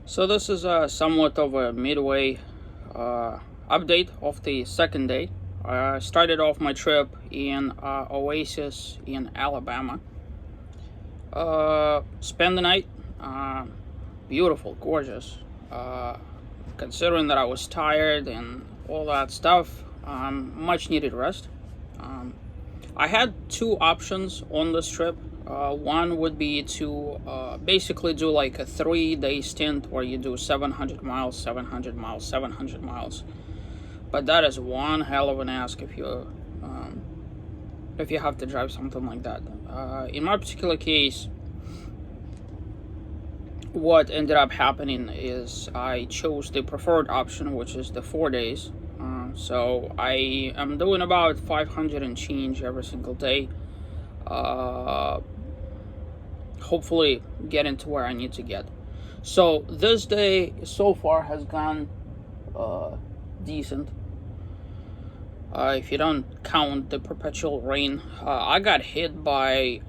So this is somewhat of a midway update of the second day. I started off my trip in Oasis in Alabama. Spent the night. Beautiful, gorgeous. Uh, Considering that I was tired and all that stuff, much needed rest. Um, I had two options on this trip. One would be to basically do like a 3 day stint where you do 700 miles, 700 miles, 700 miles. But that is one hell of an ask if you have to drive something like that. In my particular case, what ended up happening is I chose the preferred option, which is the 4 days. So I am doing about 500 and change every single day. Hopefully getting to where I need to get. So this day so far has gone decent. If you don't count the perpetual rain, I got hit by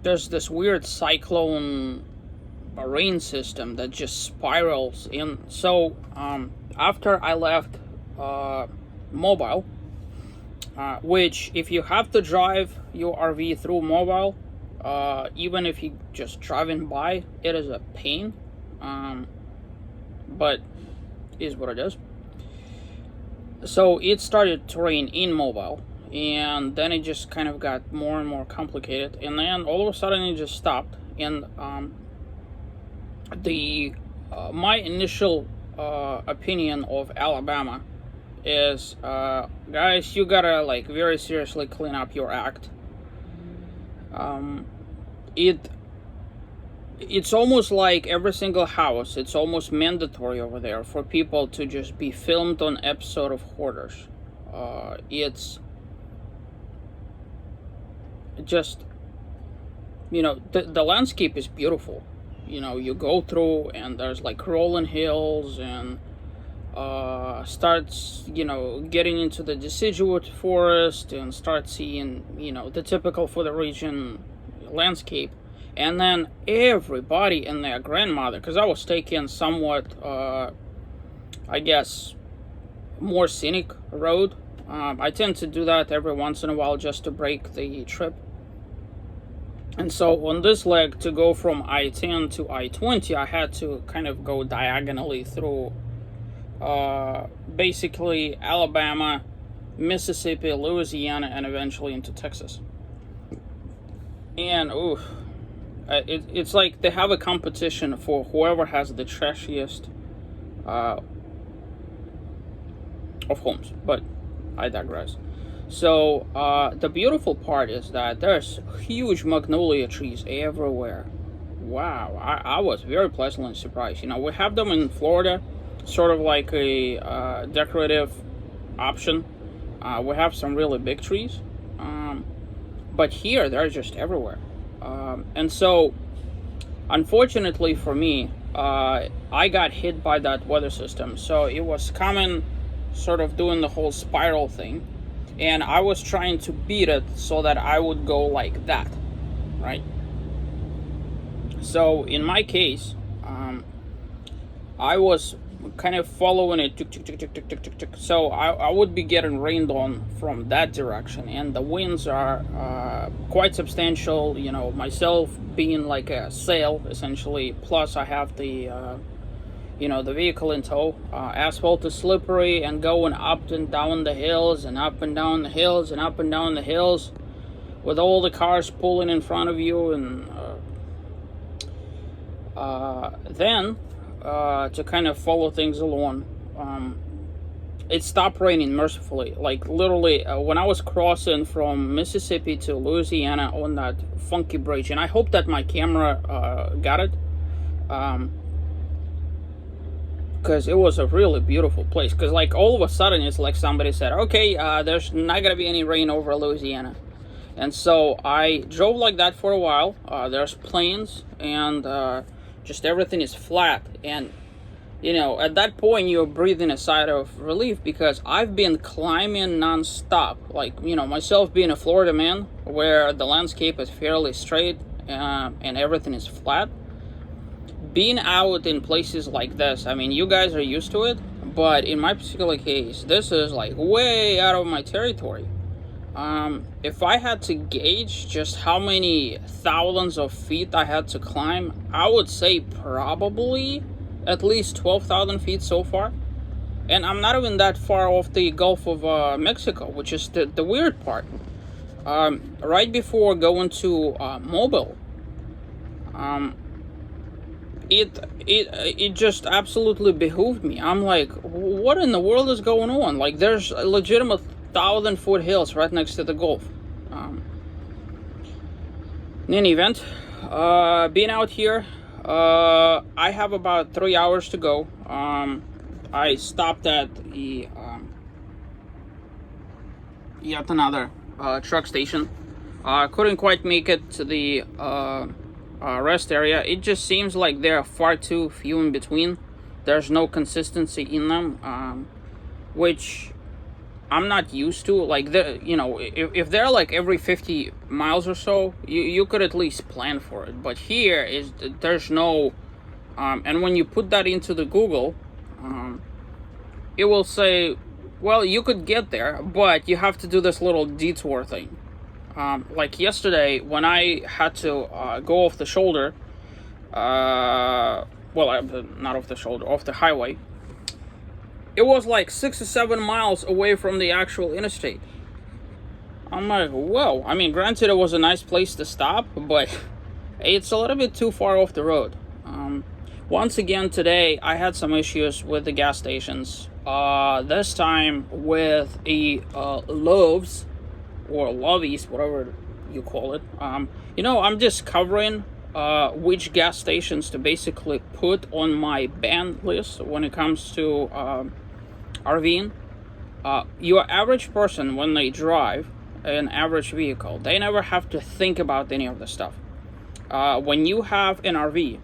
there's this weird cyclone rain system that just spirals in. So after I left Mobile, which if you have to drive your RV through Mobile, even if you just driving by, it is a pain, but is what it is. So it started to rain in Mobile, and then it just kind of got more and more complicated, and then all of a sudden it just stopped. And the my initial opinion of Alabama is, guys, you gotta like very seriously clean up your act. It's almost like every single house, it's almost mandatory over there for people to just be filmed on episode of Hoarders. It's just, the landscape is beautiful. You go through and there's like rolling hills and starts, getting into the deciduous forest and start seeing, the typical for the region landscape. And then everybody and their grandmother, because I was taking somewhat, I guess, more scenic road. I tend to do that every once in a while just to break the trip. And so on this leg, to go from I-10 to I-20, I had to kind of go diagonally through basically Alabama, Mississippi, Louisiana, and eventually into Texas. And it's like they have a competition for whoever has the trashiest of homes, but I digress. So the beautiful part is that there's huge magnolia trees everywhere. Wow, I was very pleasantly surprised. We have them in Florida, sort of like a decorative option. We have some really big trees, but here they're just everywhere. And so, unfortunately for me, I got hit by that weather system. So it was coming, sort of doing the whole spiral thing. And I was trying to beat it so that I would go like that, right? So in my case, I was kind of following it, so I would be getting rained on from that direction, and the winds are quite substantial. Myself being like a sail essentially, plus I have the the vehicle in tow. Asphalt is slippery and going up and down the hills and up and down the hills and up and down the hills, with all the cars pulling in front of you, and then to kind of follow things along, it stopped raining mercifully. Like literally, when I was crossing from Mississippi to Louisiana on that funky bridge, and I hope that my camera got it, because it was a really beautiful place. Because like all of a sudden, it's like somebody said, okay, there's not gonna be any rain over Louisiana. And so I drove like that for a while. There's plains and just everything is flat, and at that point you're breathing a sigh of relief, because I've been climbing non-stop, like myself being a Florida man where the landscape is fairly straight and everything is flat. Being out in places like this, I mean, you guys are used to it, but in my particular case, this is like way out of my territory. If I had to gauge just how many thousands of feet I had to climb, I would say probably at least 12,000 feet so far. And I'm not even that far off the Gulf of Mexico, which is the weird part. Right before going to Mobile, um, it just absolutely behooved me. I'm like, what in the world is going on? Like, there's a legitimate 1,000-foot hills right next to the Gulf. Um, in any event, being out here, I have about 3 hours to go. I stopped at yet another truck station. Couldn't quite make it to the rest area. It just seems like there are far too few in between. There's no consistency in them, which I'm not used to. Like, if they're like every 50 miles or so, you could at least plan for it. But here is there's no, and when you put that into the Google, it will say, well, you could get there, but you have to do this little detour thing. Like yesterday, when I had to go off the shoulder, not off the shoulder, off the highway, it was like 6 or 7 miles away from the actual interstate. I'm like, whoa. I mean, granted, it was a nice place to stop, but it's a little bit too far off the road. Once again today, I had some issues with the gas stations. This time with a Loves or Lovies, whatever you call it. I'm just covering which gas stations to basically put on my ban list when it comes to RVing. Your average person, when they drive an average vehicle, they never have to think about any of the stuff. When you have an RV,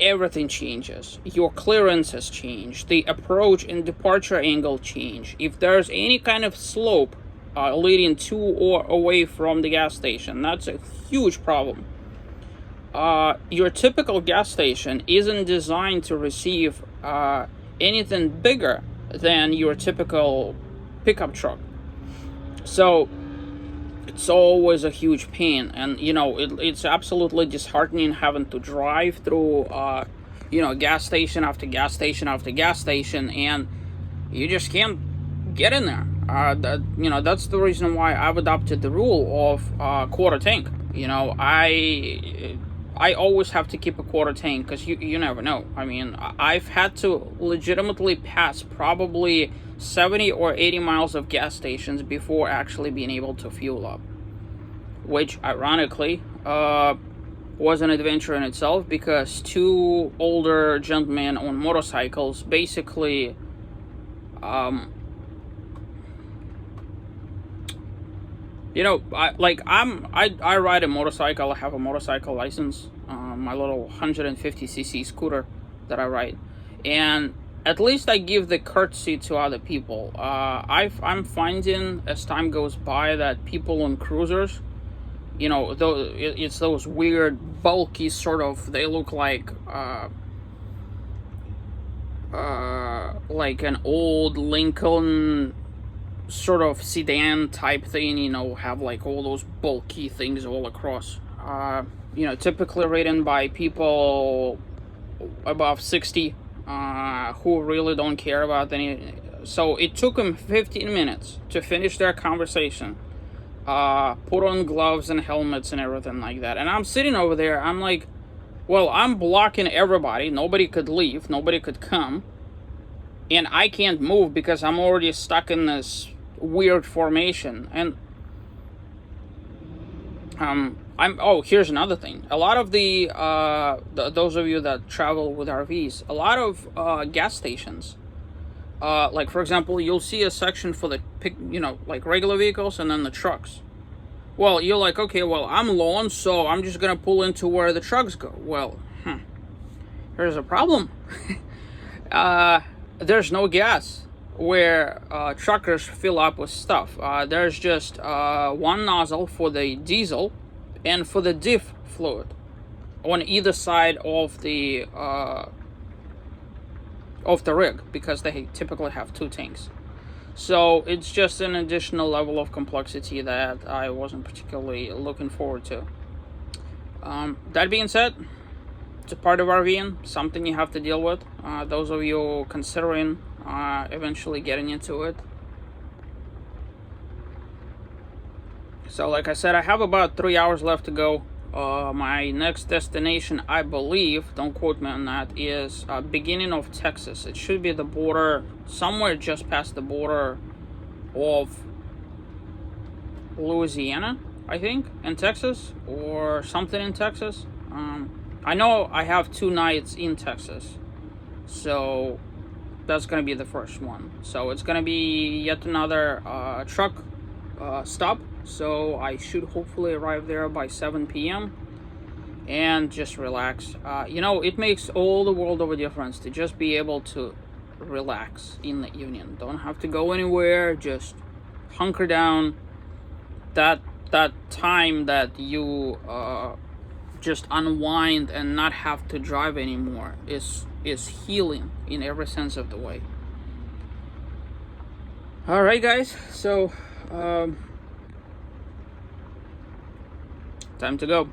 everything changes. Your clearance has changed. The approach and departure angle change. If there's any kind of slope leading to or away from the gas station, that's a huge problem. Your typical gas station isn't designed to receive anything bigger than your typical pickup truck. So it's always a huge pain, and it's absolutely disheartening having to drive through gas station after gas station after gas station, and you just can't get in there. That's the reason why I've adopted the rule of quarter tank. I always have to keep a quarter tank, because you never know. I mean, I've had to legitimately pass probably 70 or 80 miles of gas stations before actually being able to fuel up, which ironically was an adventure in itself, because two older gentlemen on motorcycles basically I ride a motorcycle. I have a motorcycle license, my little 150cc scooter that I ride, and at least I give the courtesy to other people. I'm finding as time goes by that people on cruisers, it's those weird bulky sort of, they look like an old Lincoln sort of sedan type thing, have like all those bulky things all across. Typically ridden by people above 60 who really don't care about any. So it took them 15 minutes to finish their conversation, put on gloves and helmets and everything like that. And I'm sitting over there, I'm like, well, I'm blocking everybody. Nobody could leave, nobody could come. And I can't move because I'm already stuck in this weird formation. And here's another thing. A lot of those of you that travel with RVs, a lot of gas stations, like for example, you'll see a section for the like regular vehicles and then the trucks. Well, you're like, okay, well, I'm low, so I'm just gonna pull into where the trucks go. Well, there's a problem. There's no gas where truckers fill up with stuff. There's just one nozzle for the diesel and for the diff fluid. on either side of the rig, because they typically have two tanks. So it's just an additional level of complexity that I wasn't particularly looking forward to. That being said, it's a part of RVing, something you have to deal with. Those of you considering eventually getting into it. So like I said, I have about 3 hours left to go. My next destination, I believe, don't quote me on that, is beginning of Texas. It should be the border, somewhere just past the border of Louisiana, I think, in Texas, or something in Texas. I know I have 2 nights in Texas, so that's gonna be the first one. So it's gonna be yet another truck stop. So I should hopefully arrive there by 7 p.m. and just relax. It makes all the world of a difference to just be able to relax in the evening. Don't have to go anywhere. Just hunker down. That time that you just unwind and not have to drive anymore is healing in every sense of the way. All right, guys. So time to go.